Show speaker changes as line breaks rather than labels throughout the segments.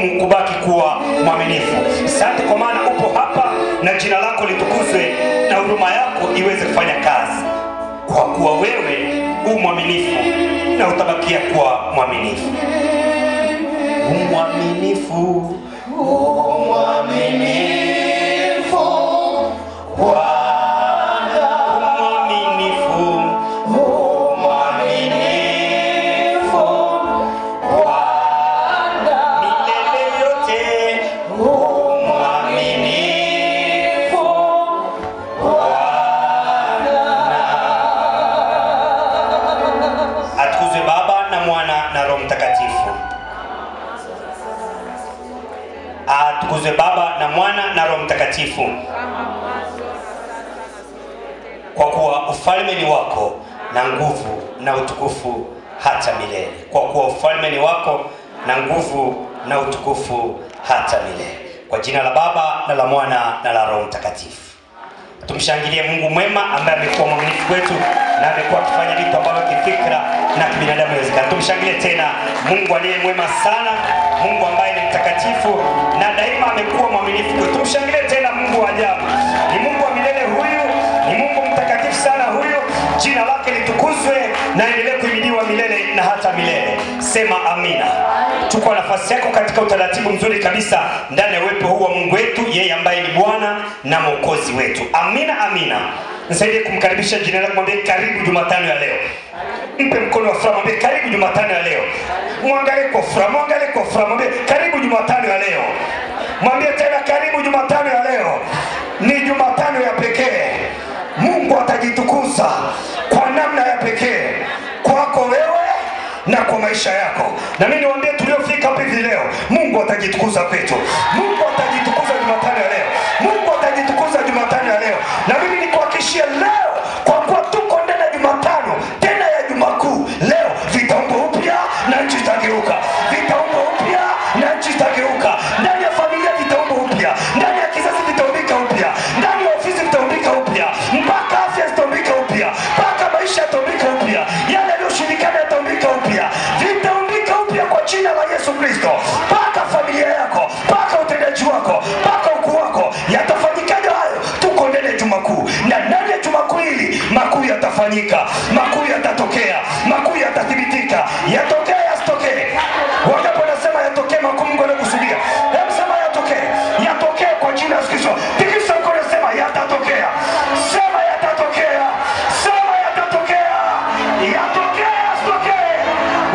itakudumu kubaki kuwa mwaminifu. Asante kwa maana upo hapa na jina lako litukuzwe na huruma yako iweze kufanya kazi, kwa kuwa wewe mwaminifu na utabakia kuwa mwaminifu. Mwaminifu, mwaminifu Atukuzwe Baba na Mwana na Roho Mtakatifu. Kwa kuwa ufalme ni wako na nguvu na utukufu hata milele. Kwa kuwa ufalme ni wako na nguvu na utukufu hata milele. Kwa jina la Baba na la Mwana na la Roho Mtakatifu. Tumshangilie Mungu mwema ambaye amekuwa mwaminifu kwetu na amekuwa akifanya vitu ambavyo kifikra na kibinadamu haiwezekani. Tumshangilie tena Mungu aliye mwema sana, Mungu ambaye ni mtakatifu na daima amekuwa mwaminifu kwetu. Tumshangilie tena Mungu wa ajabu. Ni Mungu wa milele huyu, ni Mungu mtakatifu sana huyu. Jina lake litukuzwe na endelee kuhimidiwa milele na hata milele. Sema amina. Chukua nafasi yako katika utaratibu mzuri kabisa ndani ya uwepo huu wa Mungu wetu, yeye ambaye ni Bwana na Mwokozi wetu. Amina, amina. Nisaidie kumkaribisha jina lako, mwambie karibu Jumatano ya leo. Mpe mkono wa furaha, mwambie karibu Jumatano ya leo. Muangalie kwa furaha, muangalie kwa furaha, mwambie karibu Jumatano ya leo. Mwambie tena karibu Jumatano ya leo. Ni Jumatano ya pekee. Mungu atajitukuza kwa namna ya pekee kwako wewe na kwa maisha yako. Na mimi niwaambie tuliofika hapa hivi leo, Mungu atajitukuza kwetu. Mungu atajitukuza Jumatano ya leo. Mungu atajitukuza Jumatano ya leo. Na mimi nikuhakikishia leo, kwa kuwa tuko ndani ya Jumatano tena ya Juma Kuu, leo vitaumbwa upya na nchi itageuka. Vitaumbwa upya na nchi itageuka. Ndani ya familia vitaumbwa upya, ndani ya kizazi vitaumbika upya, ndani ya ofisi vitaumbika upya, mpaka afya zitaumbika upya, mpaka maisha yataumbika upya, yale yaliyoshindikana yataumbika upya. Vitaumbika upya kwa jina la Yesu Kristo. Mpaka familia yako, mpaka utendaji wako, mpaka ukuu wako yatafanyikaje hayo. Tuko ndani ya Juma Kuu, na ndani ya Juma Kuu hili makuu yatafanyika, makuu yatatokea, makuu yatathibitika. Yatokee yasitokee. Wangapi wanasema yatokee makuu Mungu anakusudia? Hebu sema yatokee. Yatokee kwa jina la Yesu. Tikisa mkono, sema yatatokea. Sema yatatokea. Sema yatatokea. Yatokee yasitokee.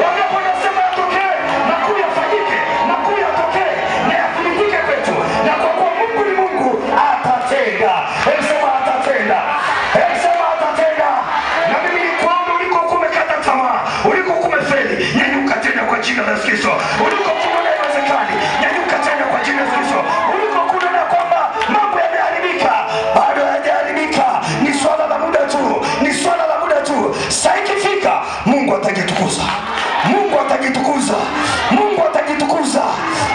Wangapi wanasema yatokee? Makuu yafanyike, makuu yatokee na yathibitike kwetu. Na kwa kuwa Mungu ni Mungu, atatenda. Hebu sema atatenda. Hebu sema atatenda. Na mimi nikuombe uliko kumekata tamaa, uliko kumefeli, nyanyuka tena kwa jina la Yesu. Uliko kuona haiwezekani, nyanyuka tena kwa jina la Yesu. Uliko kuona kwamba mambo yameharibika, bado hayajaharibika. Ni swala la muda tu, ni swala la muda tu. Saa ikifika Mungu atajitukuza. Mungu atajitukuza. Mungu atajitukuza.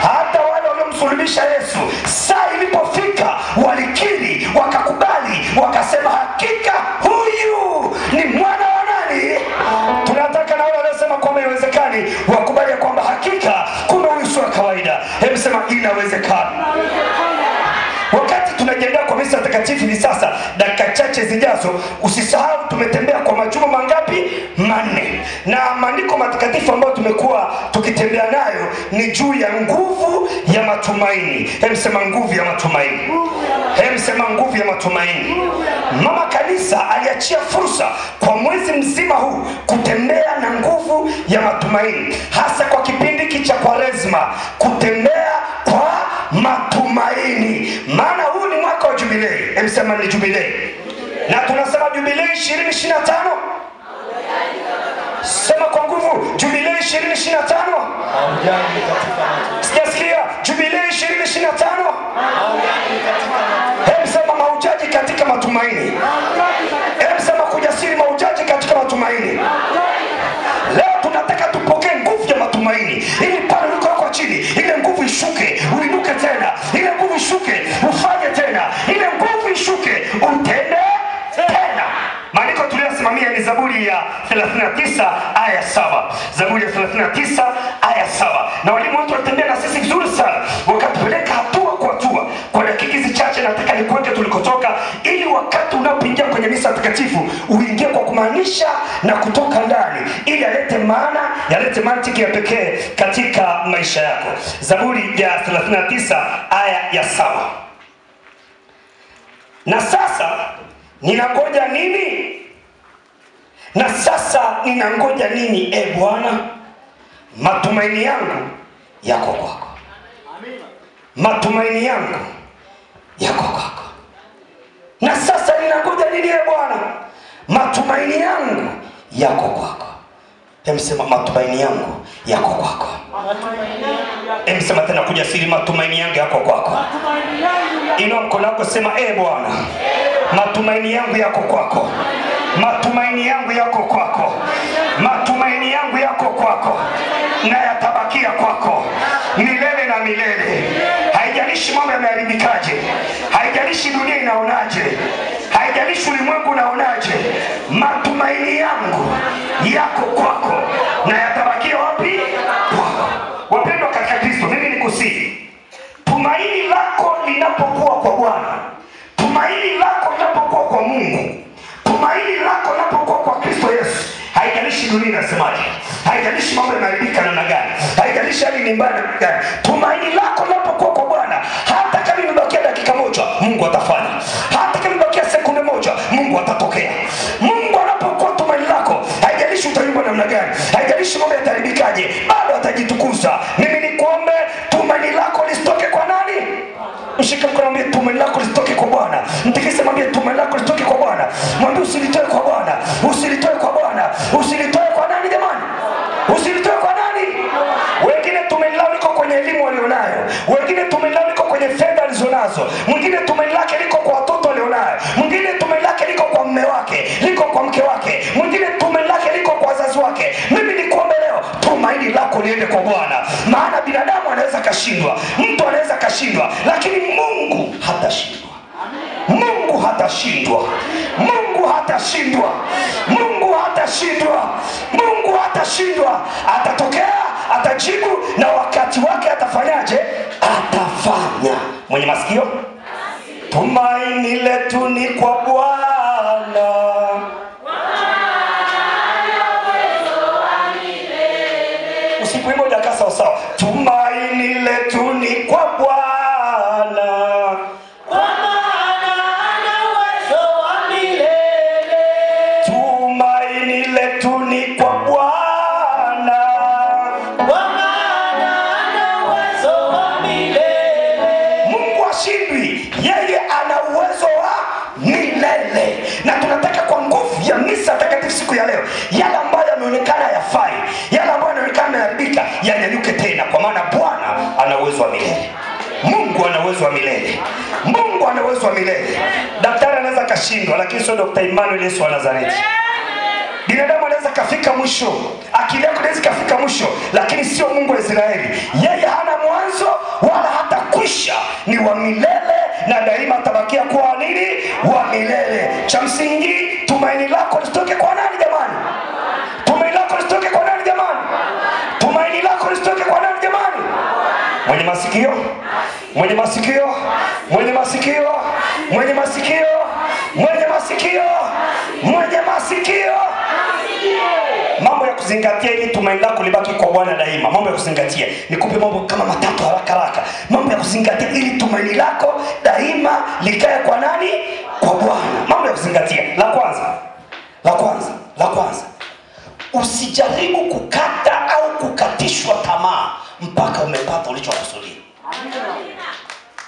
Hata wale waliomsulubisha Yesu, saa ilipofika walikiri, wakakubali, wakasema hakika huyu ni mwana wa nani? Tunataka na wale waliosema kwamba haiwezekani wakubali kwamba hakika kumbe huyu sio kawaida. Hebu sema inawezekana. Wakati tunajiandaa kwa misa takatifu hivi sasa, dakika chache zijazo, usisahau tumetembea kwa majuma mangapi? 4. Na maandiko matakatifu ambayo tumekuwa tukitembea nayo ni juu ya nguvu ya matumaini. Hebu sema nguvu ya matumaini. Hebu sema nguvu ya matumaini. Mama Kanisa aliachia fursa kwa mwezi mzima huu kutembea na nguvu ya matumaini, hasa kwa kipindi cha Kwaresma, kutembea kwa matumaini. Maana huu ni mwaka wa jubilei. Hebu sema ni jubilei. Na tunasema jubilei 2025. Sema kwa nguvu, jubilei 2025. Sijasikia. Jubilei 2025. Hebu sema maujaji katika matumaini. Hebu sema kujasiri maujaji katika matumaini. Leo tunataka tupokee nguvu ya matumaini, ili pale uliko kwa chini, ile nguvu ishuke, uinuke tena. Ile nguvu ishuke, ufanye tena. Ile nguvu ishuke, utende tena. Maandiko tuliyosimamia ni Zaburi ya 39 aya 7. Zaburi ya 39 aya 7. Na walimu wetu watembea na sisi vizuri sana. kusimamisha na kutoka ndani, ili yalete maana, yalete mantiki ya pekee katika maisha yako. Zaburi ya 39 aya ya 7. Na sasa ninangoja nini? Na sasa ninangoja nini, e Bwana? Matumaini yangu yako kwako. Matumaini yangu yako kwako. Na sasa ninangoja nini, e Bwana? Matumaini yangu yako kwako. Sema matumaini yangu yako kwako. Sema tena kuja siri, matumaini yangu yako kwako. Inua mkono wako, sema e Bwana, matumaini yangu yako kwako. Matumaini yangu yako kwako. Matumaini yangu yako kwako, na yatabakia kwako milele na milele. Haijalishi mambo yameharibikaje, haijalishi dunia inaonaje, haijalishi ulimwengu unaonaje, matumaini yangu yako kwako, na yatabakia wapi? Kwako. Wapendwa katika Kristo, mimi nikusihi, tumaini lako linapokuwa kwa Bwana, tumaini lako linapokuwa kwa Mungu, tumaini lako linapokuwa kwa Kristo Yesu, haijalishi dunia inasemaje, haijalishi mambo yanaharibika namna gani, haijalishi hali ni mbaya namna gani, tumaini lako linapokuwa kwa Bwana, hata kama imebakia dakika moja, Mungu atafanya. Hata kama imebakia sekunde moja, Mungu atatokea. Mungu anapokuwa tumaini lako, haijalishi utayumba namna gani, haijalishi mambo yataharibikaje, bado atajitukuza. Mimi nikuombe tumaini lako lisitoke kwa nani? Mshike mkono, mwambie tumaini lako lisitoke kwa Bwana. Mtikise, mwambie tumaini lako lisitoke kwa Bwana. Mwambie usilitoe kwa Bwana. Usilitoe kwa Bwana. Usilitoe kwa nani jamani? Usilitoe kwa nani? Wengine tumaini lao liko kwenye elimu walionayo. Wengine tumaini lao liko kwenye fedha alizonazo. Mwingine tumaini lake liko kwa watoto walionayo. Mwingine tumaini lake liko kwa mume wake, liko kwa mke wake. Mwingine tumaini lake liko kwa wazazi wake. Mimi nikuombe leo, tumaini lako liende kwa Bwana. Maana binadamu anaweza kashindwa, mtu anaweza kashindwa, lakini Mungu hatashindwa. Mungu hatashindwa. Mungu hatashindwa. Mungu hatashindwa. Mungu hatashindwa. Atatokea, atajibu, na wakati wake atafanyaje? Atafanya. Mwenye masikio, tumaini letu ni kwa Bwana. Usipoimba ujakaa sawa sawa. Tumaini letu ni kwa Bwana. Tumaini letu ni kwa Bwana. Mungu hashindwi, yeye ana uwezo wa milele. Na tunataka kwa nguvu ya misa takatifu siku ya leo, yale ambayo yameonekana yafai, yale ambayo yanaonekana yaharibika, yanyanyuke tena, kwa maana Bwana ana uwezo wa milele. Mungu ana uwezo wa milele. Mungu ana uwezo wa milele. Daktari anaweza kashindwa, lakini sio Dr. Emmanuel Yesu wa Nazareti. Binadamu anaweza kafika mwisho, akili yako inaweza kafika mwisho, lakini sio Mungu wa Israeli. Yeye hana mwanzo wala hata kwisha, ni wa milele na daima atabakia kuwa nini? Wa milele. Cha msingi, tumaini lako lisitoke kwa nani jamani? Tumaini lako lisitoke kwa nani jamani? Tumaini lako lisitoke kwa nani jamani? Mwenye masikio, mwenye masikio, mwenye masikio, mwenye masikio, mwenye masikio, mwenye masikio. Mambo ya kuzingatia ili tumaini lako libaki kwa Bwana daima. Mambo ya kuzingatia. Nikupe mambo kama matatu haraka haraka. Mambo ya kuzingatia ili tumaini lako daima likae kwa nani? Kwa Bwana. Mambo ya kuzingatia. La kwanza. Usijaribu kukata au kukatishwa tamaa mpaka umepata ulichokusudia.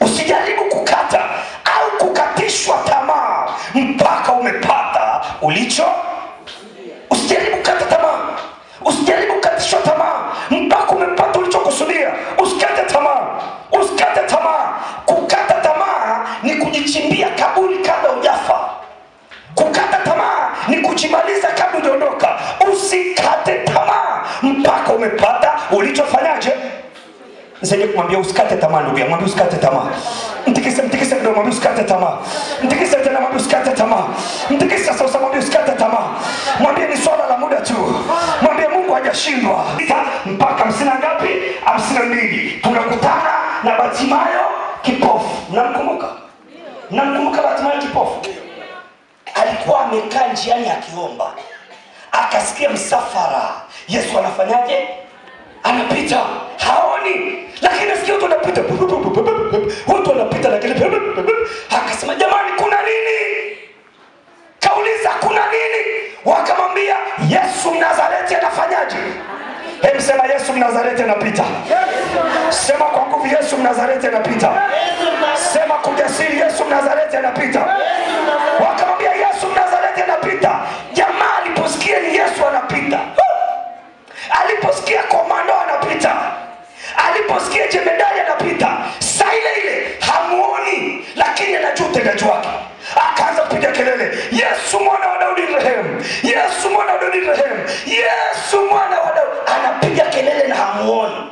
Usijaribu kukata au kukatishwa tamaa mpaka umepata ulicho. Usijaribu kukata tamaa. Usijaribu kukatishwa tamaa mpaka umepata ulichokusudia. Usikate tamaa. Usikate tamaa. Kukata tamaa ni kujichimbia kaburi kabla hujafa. Kukata tamaa ni kujimaliza kabla hujaondoka. Usikate tamaa mpaka umepata ulichofanyaje? Msije kumwambia usikate tamaa ndugu yangu, mwambie usikate tamaa. Mtikise ndio mwambie usikate tamaa. Mtikise tena mwambie usikate tamaa. Mtikise sasa mwambie usikate tamaa. Mwambie ni swala la muda tu. Mwambie Mungu hajashindwa. Mpaka 50 ngapi? 52. Tunakutana na Bartimayo kipofu. Mnamkumbuka? Mnamkumbuka Bartimayo kipofu? Alikuwa amekaa njiani akiomba. akasikia msafara. Yesu anafanyaje? Anapita, haoni, lakini nasikia watu wanapita. Watu wanapita lakini akasema, jamani kuna nini? Kauliza kuna nini? Wakamwambia, Yesu Mnazareti anafanyaje? Hebu sema, Yesu Mnazareti anapita. Sema kwa nguvu, Yesu Mnazareti anapita. Sema kujasiri, Yesu Mnazareti anapita. Wakamwambia, Yesu Mnazareti anapita. Jamaa aliposikia ni Yesu anapita, aliposikia komando anapita, aliposikia jemedari anapita, saa ile ile hamuoni, lakini anajua utendaji wake. Akaanza kupiga kelele, Yesu mwana wa Daudi rehemu, Yesu mwana wa Daudi rehemu, Yesu mwana wa Daudi. Anapiga kelele na hamuoni.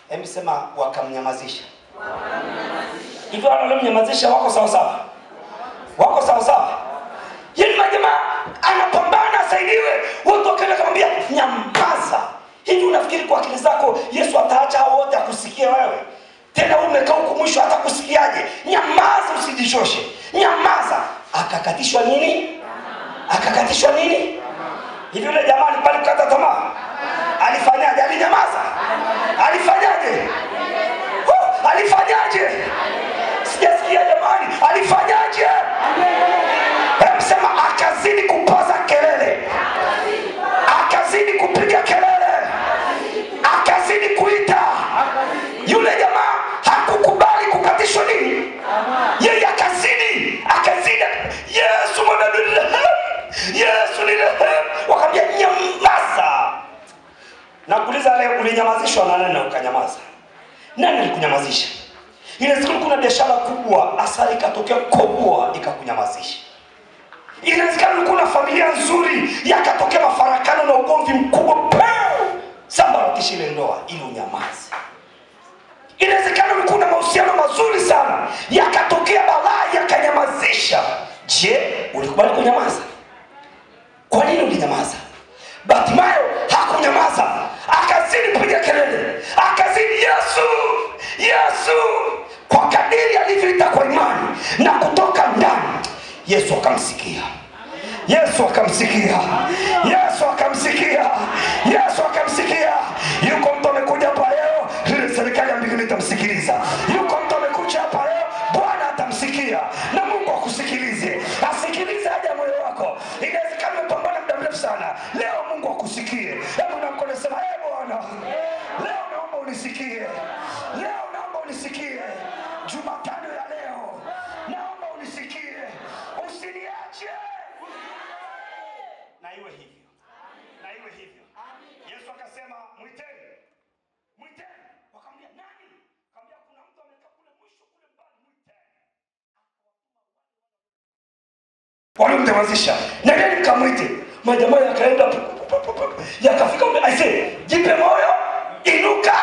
Hebu sema, wakamnyamazisha. Hivyo wanaomnyamazisha wako sawa sawa? Wako sawa sawa? Yaani majamaa anapambana asaidiwe, watu wakaenda kumwambia nyamaza. Hivi unafikiri kwa akili zako Yesu ataacha hao wote akusikie wewe? Tena umekaa huko mwisho hata kusikiaje? Nyamaza, usijishoshe. Nyamaza. Akakatishwa nini? Akakatishwa nini? Hivi yule jamani pale kukata tamaa, alifanyaje? Alinyamaza? Alifanyaje? Alifanyaje? Sijasikia jamani. Alifanyaje? Hebu sema, akazidi kupaza kelele, akazidi kupiga kelele, akazidi kuita. Yule jamaa hakukubali kukatishwa nini? Yeye akazidi, Yesu mwana wa Daudi, Yesu ni rehemu. Wakamwambia nyamaza. Nakuuliza leo, ulinyamazishwa na nani na ukanyamaza? Nani alikunyamazisha? Ile siku kuna biashara kubwa, asali ikatokea kubwa ikakunyamazisha. Inawezekana ulikuwa na familia nzuri, yakatokea mafarakano na ugomvi mkubwa, sambaratisha ile ndoa ili unyamaze. Inawezekana ulikuwa na mahusiano mazuri sana, yakatokea balaa yakanyamazisha. Je, ulikubali kunyamaza? Kwa nini ulinyamaza? Bartimayo hakunyamaza, akazidi kupiga kelele, akazidi Yesu, Yesu, kwa kadiri alivyoita kwa imani na kutoka ndani. Yesu akamsikia. Yesu akamsikia. Yesu akamsikia. Yesu akamsikia. Yuko mtu amekuja hapa leo, ile serikali ya mbinguni itamsikiliza. Yuko mtu amekuja hapa leo, Bwana atamsikia. Na Mungu akusikilize. Asikilize haja moyo wako. Inawezekana umepambana muda mrefu sana. Leo Mungu akusikie. Hebu na mkono sema, Bwana, leo naomba unisikie. Leo naomba unisikie. Jumatano ya leo naomba unisikie. Usiniache. Na iwe hivyo. Na iwe hivyo. Yesu akasema, mwiteni. Mwiteni. Wakamwambia nani? Akamwambia kuna mtu amekaa kule mwisho kule mbali, mwiteni. Walimnyamazisha. Na nani mkamwite? Majamaa yakaenda, yakafika mbele. I say, jipe moyo, inuka.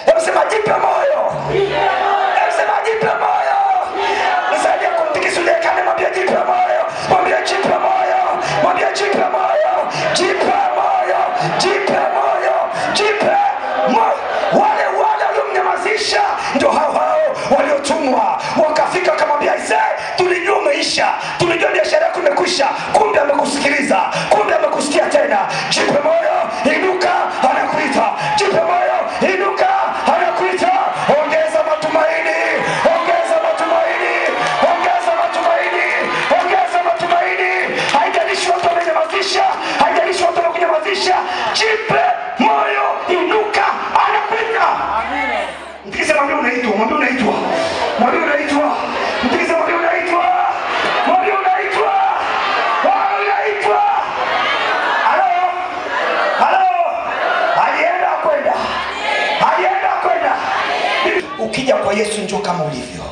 Hebu sema jipe moyo. Hebu sema jipe moyo. Nisaidia kumtikisa yule kane, mwambie jipe moyo. Mwambie jipe moyo. Mwambie jipe moyo. Jipe moyo. Jipe moyo. Jipe moyo. Wale waliomnyamazisha ndio hao waliotumwa. Wakafika akamwambia, tulijua umeisha, tulijua biashara yako imekwisha. Kumbe amekusikiliza, kumbe amekusikia tena. Jipe moyo, inuka, anakuita. Jipe moyo, inuka, anakuita. Ongeza matumaini, ongeza matumaini, ongeza matumaini, ongeza matumaini. Haijalishi watu wamenyamazisha, haijalishi watu wamekunyamazisha. Jipe moyo, inuka, anakuita. Amen. Mtikise mwambie unaitwa, mwambie unaitwa. Mwambie unaitwa. Mtikise mwambie unaitwa. Mwambie unaitwa. Unaitwa. Halo. Halo. Alienda kwenda. Alienda kwenda. Ukija kwa Yesu njoo kama ulivyo.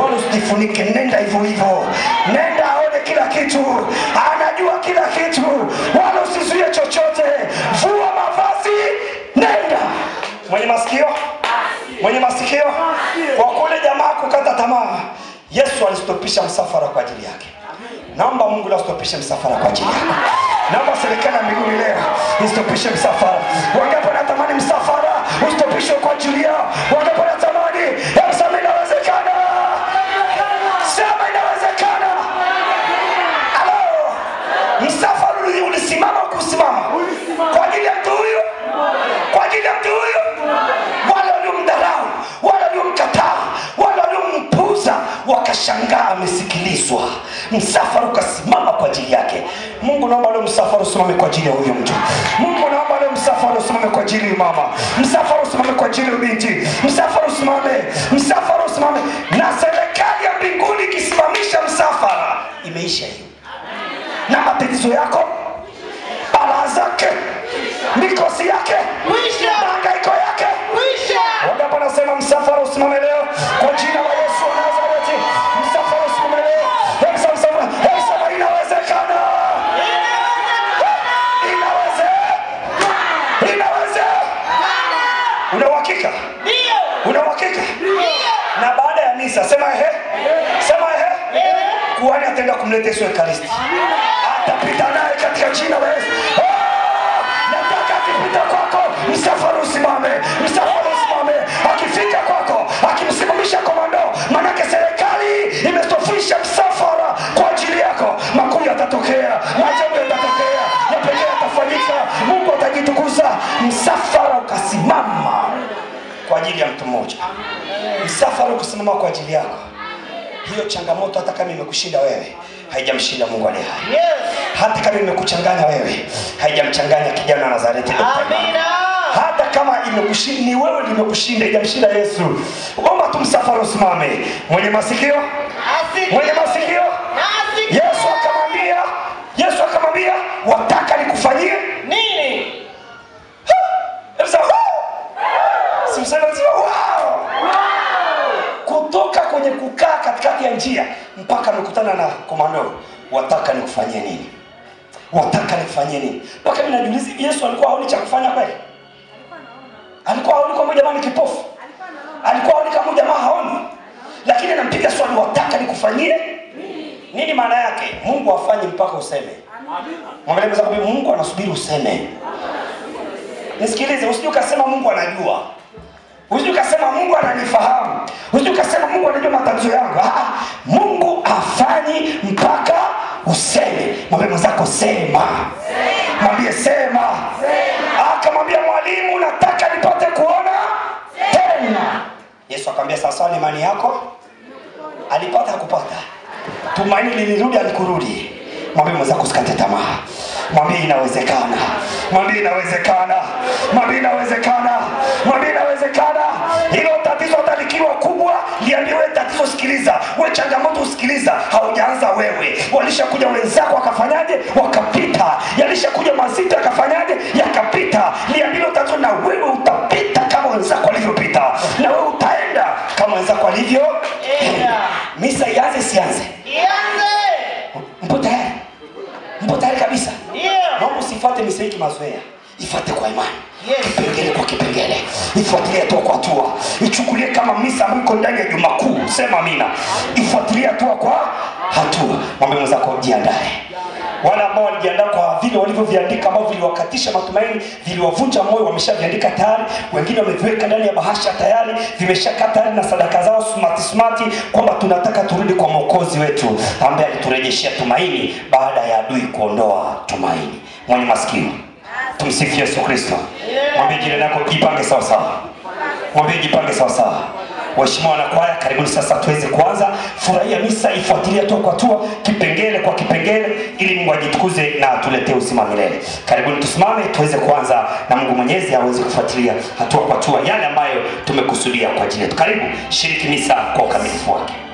Wala usijifunike, nenda hivyo hivyo. Nenda aone kila kitu. Anajua kila kitu. Wala usizuie chochote. Vua mavazi, nenda. Mwenye masikio? Mwenye masikio? Kwa kule jamaa kukata tamaa, Yesu alistopisha msafara kwa ajili yake. Naomba Mungu leo stopishe msafara kwa ajili yako. Naomba serikali ya mbinguni leo istopishe msafara. Wangapi wanatamani msafara ustopishwe kwa ajili yao? Wangapi wanatamani? Sema inawezekana. Sema inawezekana. ukakatizwa, msafara ukasimama kwa ajili yake. Mungu naomba leo msafara usimame kwa ajili ya huyo mtu. Mungu naomba leo msafara usimame kwa ajili ya mama, msafara usimame kwa ajili ya binti, msafara usimame, msafara usimame. Na serikali ya mbinguni ikisimamisha msafara, imeisha hiyo. Na matatizo yako, balaa zake, mikosi yake, mahangaiko yake, wangapi wanasema msafara usimame leo kwa jina la Yesu wa Nazareti? Msafara usimame leo. Sema inawezekana. Una uhakika? Ndio. Una uhakika? Ndio. Na baada ya misa sema ehe. Sema ehe. Kuhani ataenda kumleta Yesu Ekaristi. Atapita naye katika jina la Yesu. Nataka akipita kwako, msafara usimame. Msafara usimame. Akifika kwako, akimsimamisha komando, manake serikali imestofisha msafara kwa ajili yako. Makuu yatatokea, maajabu yatatokea, na pekee yatafanyika. Mungu atajitukuza. Msafara ukasimama kwa ajili ya mtu mmoja. Msafara ukasimama kwa ajili yako. Hiyo changamoto hata kama imekushinda wewe, haijamshinda Mungu aliye hai. Yes. Hata kama imekuchanganya wewe, haijamchanganya kijana wa Nazareti. Amina. Hata kama imekushinda ni wewe limekushinda, haijamshinda Yesu. Omba tu msafara usimame. Mwenye masikio? Asikie. Mwenye masikio? Asikie. Yesu akamwambia, wataka nikufanyie nini? Wow! Kutoka kwenye kukaa katikati ya njia mpaka mkutana na komando, wataka nikufanyie nini? Wataka nikufanyie nini? Mpaka mimi najiuliza, Yesu alikuwa haoni cha kufanya kweli? Alikuwa haoni kama jamaa ni kipofu? Alikuwa haoni kama jamaa haoni? Lakini anampiga swali, wataka nikufanyie nini? Maana yake Mungu afanye mpaka useme. Mwangalie mzako, Mungu anasubiri useme. Nisikilize, usije ukasema Mungu anajua. Usije ukasema Mungu ananifahamu. Usije ukasema Mungu anajua matatizo yangu. Mungu afanyi mpaka useme. Mwambie mzako sema. Mwambie sema. Akamwambia, mwalimu, nataka nipate kuona tena. Yesu akamwambia, sasa ni imani yako? Alipata hakupata? Tumaini lilirudi alikurudi? Mwambie mzako usikate tamaa. Mwambie inawezekana. Mwambie inawezekana. Mwambie inawezekana. Mwambie inawezekana. Hilo tatizo hata likiwa kubwa, liambiwe tatizo, sikiliza. Wewe changamoto usikiliza, haujaanza wewe. Walishakuja wenzako wakafanyaje? Wakapita. Yalishakuja mazito yakafanyaje? Yakapita. Liambiwe tatizo, na wewe utapita kama wenzako walivyopita. Na wewe utaenda kama wenzako walivyo. Misa ianze sianze? Ianze. Mpo tayari? Mpo tayari kabisa? Ndio. Naomba usifuate misa hii kimazoea. Ifuate kwa imani. Yes. Kipengele kwa kipengele. Ifuatilie hatua kwa hatua. Ichukulie kama misa ambayo ndani ya Juma Kuu. Sema amina. Ifuatilie hatua kwa hatua. Mwambie mwenzako jiandae. Wale ambao walijiandaa kwa vile walivyoviandika, ambao viliwakatisha matumaini, viliwavunja moyo, wameshaviandika tayari. Wengine wameviweka ndani ya bahasha tayari, vimeshakaa tayari na sadaka zao smart, kwamba tunataka turudi kwa Mwokozi wetu ambaye aliturejeshia tumaini baada ya adui kuondoa tumaini. Mwenye masikio, tumsifu Yesu Kristo. Mwambie jirani yako, jipange sawa sawa. Mwambie jipange sawa sawa. Waheshimiwa wanakwaya, karibuni sasa tuweze kuanza. Furahia misa, ifuatilia hatua kwa hatua, kipengele kwa kipengele, ili Mungu ajitukuze na atuletee uzima milele. Karibuni tusimame tuweze kuanza, na Mungu Mwenyezi aweze kufuatilia hatua kwa hatua yale ambayo tumekusudia kwa ajili yetu. Karibu, shiriki misa kwa ukamilifu wake.